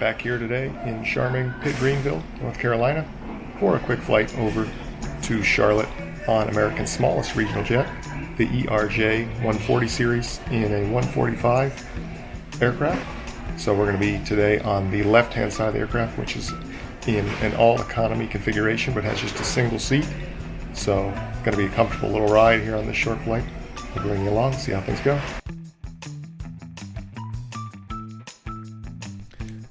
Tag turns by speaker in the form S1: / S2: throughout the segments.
S1: back here today in charming Pitt-Greenville, North Carolina, for a quick flight over to Charlotte on America's smallest regional jet, the ERJ-140 series in a 145 aircraft. So we're going to be today on the left-hand side of the aircraft, which is in an all-economy configuration, but has just a single seat. So going to be a comfortable little ride here on this short flight. We'll bring you along, see how things go.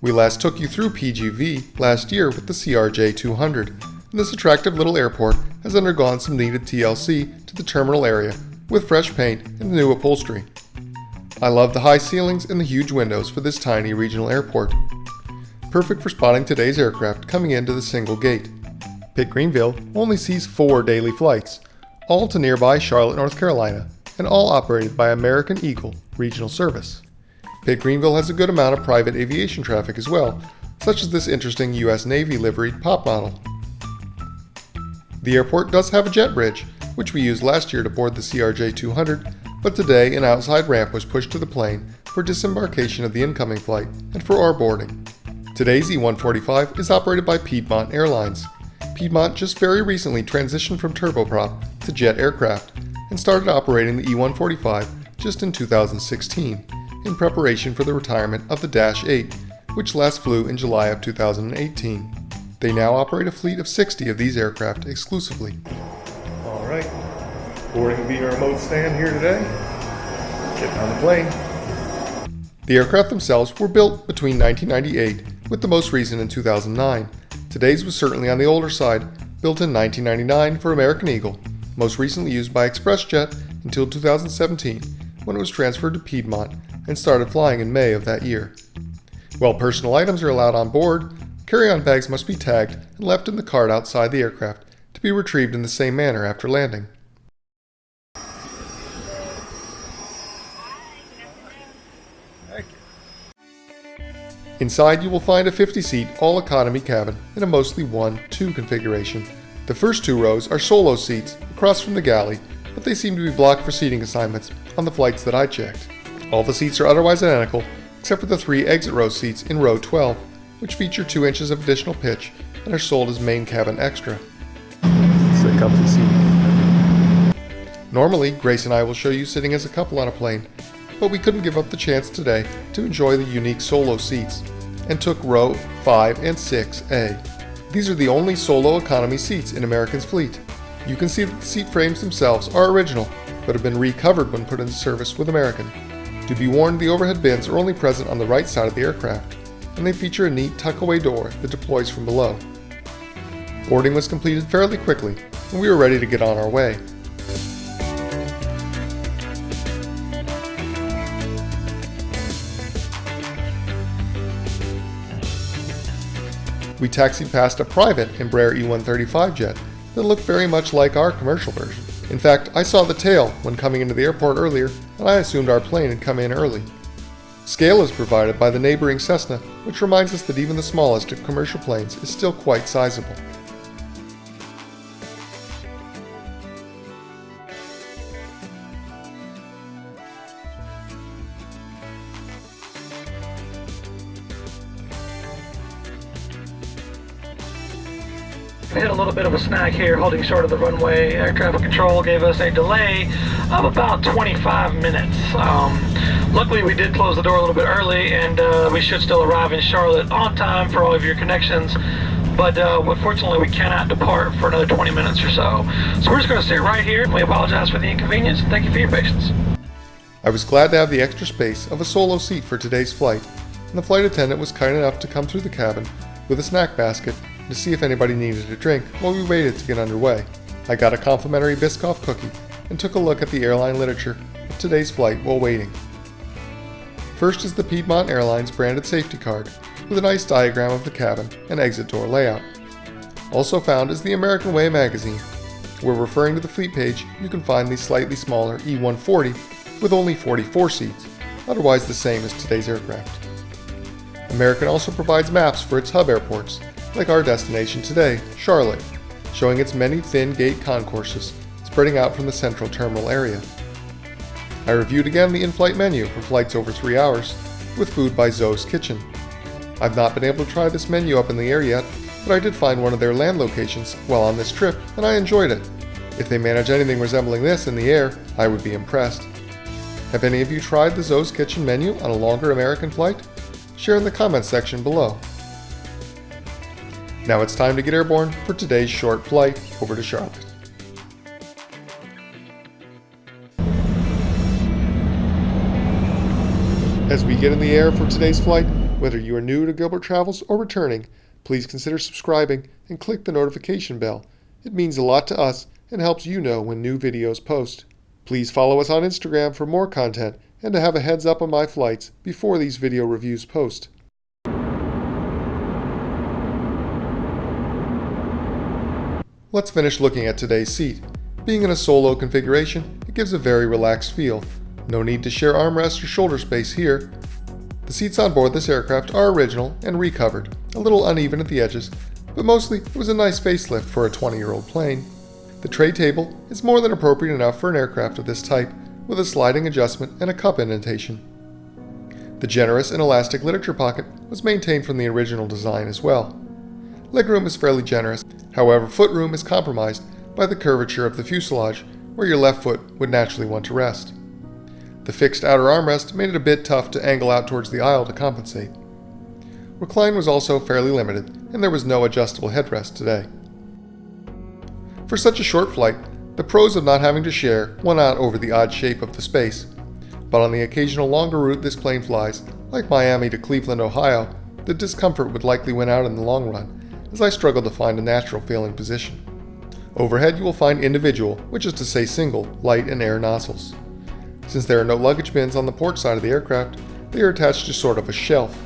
S1: We last took you through PGV last year with the ERJ-200, and this attractive little airport has undergone some needed TLC to the terminal area with fresh paint and new upholstery. I love the high ceilings and the huge windows for this tiny regional airport. Perfect for spotting today's aircraft coming into the single gate. Pitt-Greenville only sees 4 daily flights, all to nearby Charlotte, North Carolina, and all operated by American Eagle Regional Service. Pitt-Greenville has a good amount of private aviation traffic as well, such as this interesting US Navy liveried pop model. The airport does have a jet bridge, which we used last year to board the ERJ-200, but today an outside ramp was pushed to the plane for disembarkation of the incoming flight and for our boarding. Today's E145 is operated by Piedmont Airlines. Piedmont just very recently transitioned from turboprop to jet aircraft and started operating the E145 just in 2016. In preparation for the retirement of the Dash 8, which last flew in July of 2018. They now operate a fleet of 60 of these aircraft exclusively. Alright, boarding will be our remote stand here today. Getting on the plane. The aircraft themselves were built between 1998, with the most recent in 2009. Today's was certainly on the older side, built in 1999 for American Eagle, most recently used by ExpressJet until 2017, when it was transferred to Piedmont and started flying in May of that year. While personal items are allowed on board, carry-on bags must be tagged and left in the cart outside the aircraft to be retrieved in the same manner after landing. Inside you will find a 50-seat all-economy cabin in a mostly 1-2 configuration. The first 2 rows are solo seats across from the galley, but they seem to be blocked for seating assignments on the flights that I checked. All the seats are otherwise identical, except for the 3 exit row seats in row 12, which feature 2 inches of additional pitch and are sold as main cabin extra. It's a comfy seat. Normally, Grace and I will show you sitting as a couple on a plane, but we couldn't give up the chance today to enjoy the unique solo seats, and took row 5 and 6A. These are the only solo economy seats in American's fleet. You can see that the seat frames themselves are original, but have been recovered when put into service with American. To be warned, the overhead bins are only present on the right side of the aircraft, and they feature a neat tuck-away door that deploys from below. Boarding was completed fairly quickly, and we were ready to get on our way. We taxied past a private Embraer E135 jet that looked very much like our commercial version. In fact, I saw the tail when coming into the airport earlier, and I assumed our plane had come in early. Scale is provided by the neighboring Cessna, which reminds us that even the smallest of commercial planes is still quite sizable.
S2: We hit a little bit of a snag here holding short of the runway. Air traffic control gave us a delay of about 25 minutes. Luckily we did close the door a little bit early, and we should still arrive in Charlotte on time for all of your connections, but unfortunately we cannot depart for another 20 minutes or so. So we're just going to stay right here, and we apologize for the inconvenience and thank you for your patience.
S1: I was glad to have the extra space of a solo seat for today's flight, and the flight attendant was kind enough to come through the cabin with a snack basket to see if anybody needed a drink while we waited to get underway. I got a complimentary Biscoff cookie and took a look at the airline literature of today's flight while waiting. First is the Piedmont Airlines branded safety card with a nice diagram of the cabin and exit door layout. Also found is the American Way magazine, where referring to the fleet page you can find the slightly smaller E140 with only 44 seats, otherwise the same as today's aircraft. American also provides maps for its hub airports, like our destination today, Charlotte, showing its many thin gate concourses spreading out from the central terminal area. I reviewed again the in-flight menu for flights over 3 hours, with food by ZOES Kitchen. I've not been able to try this menu up in the air yet, but I did find one of their land locations while on this trip, and I enjoyed it. If they manage anything resembling this in the air, I would be impressed. Have any of you tried the ZOES kitchen menu on a longer American flight? Share in the comments section below. Now it's time to get airborne for today's short flight over to Charlotte. As we get in the air for today's flight, whether you are new to Gilbert Travels or returning, please consider subscribing and click the notification bell. It means a lot to us and helps you know when new videos post. Please follow us on Instagram for more content and to have a heads up on my flights before these video reviews post. Let's finish looking at today's seat. Being in a solo configuration, it gives a very relaxed feel. No need to share armrest or shoulder space here. The seats on board this aircraft are original and recovered, a little uneven at the edges, but mostly it was a nice facelift for a 20-year-old plane. The tray table is more than appropriate enough for an aircraft of this type, with a sliding adjustment and a cup indentation. The generous and elastic literature pocket was maintained from the original design as well. Legroom is fairly generous, however footroom is compromised by the curvature of the fuselage, where your left foot would naturally want to rest. The fixed outer armrest made it a bit tough to angle out towards the aisle to compensate. Recline was also fairly limited, and there was no adjustable headrest today. For such a short flight, the pros of not having to share won out over the odd shape of the space, but on the occasional longer route this plane flies, like Miami to Cleveland, Ohio, the discomfort would likely win out in the long run, as I struggled to find a natural feeling position. Overhead you will find individual, which is to say single, light and air nozzles. Since there are no luggage bins on the port side of the aircraft, they are attached to sort of a shelf.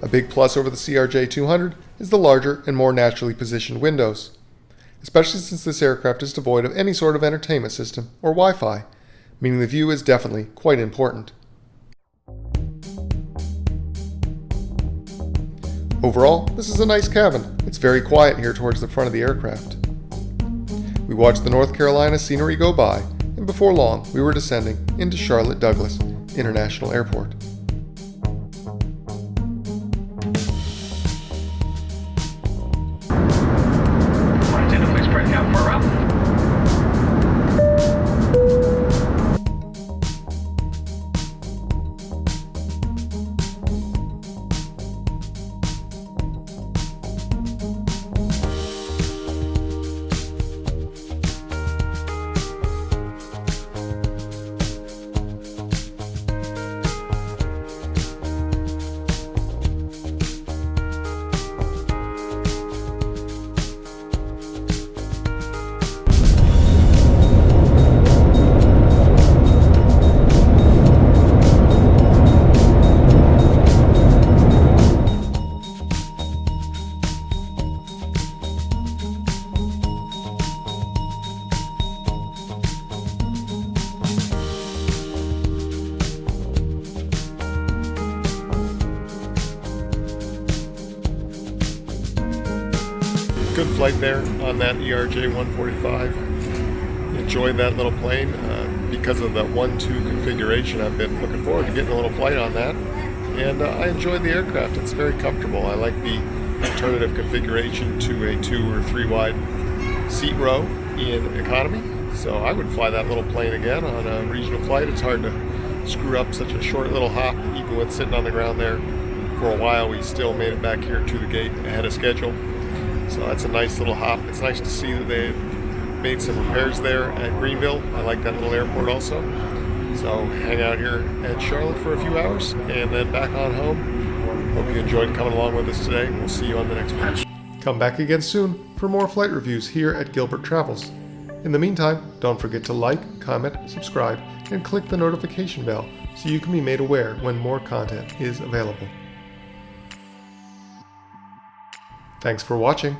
S1: A big plus over the ERJ-200 is the larger and more naturally positioned windows, especially since this aircraft is devoid of any sort of entertainment system or Wi-Fi, meaning the view is definitely quite important. Overall, this is a nice cabin. It's very quiet here towards the front of the aircraft. We watched the North Carolina scenery go by, and before long we were descending into Charlotte Douglas International Airport. Good flight there on that ERJ-145. Enjoyed that little plane. Because of the 1-2 configuration, I've been looking forward to getting a little flight on that. And I enjoyed the aircraft. It's very comfortable. I like the alternative configuration to a 2 or 3 wide seat row in economy. So I would fly that little plane again on a regional flight. It's hard to screw up such a short little hop, even with sitting on the ground there for a while. We still made it back here to the gate ahead of schedule. So that's a nice little hop. It's nice to see that they made some repairs there at Greenville. I like that little airport also. So hang out here at Charlotte for a few hours and then back on home. Hope you enjoyed coming along with us today. We'll see you on the next one. Come back again soon for more flight reviews here at Gilbert Travels. In the meantime, don't forget to like, comment, subscribe, and click the notification bell so you can be made aware when more content is available. Thanks for watching.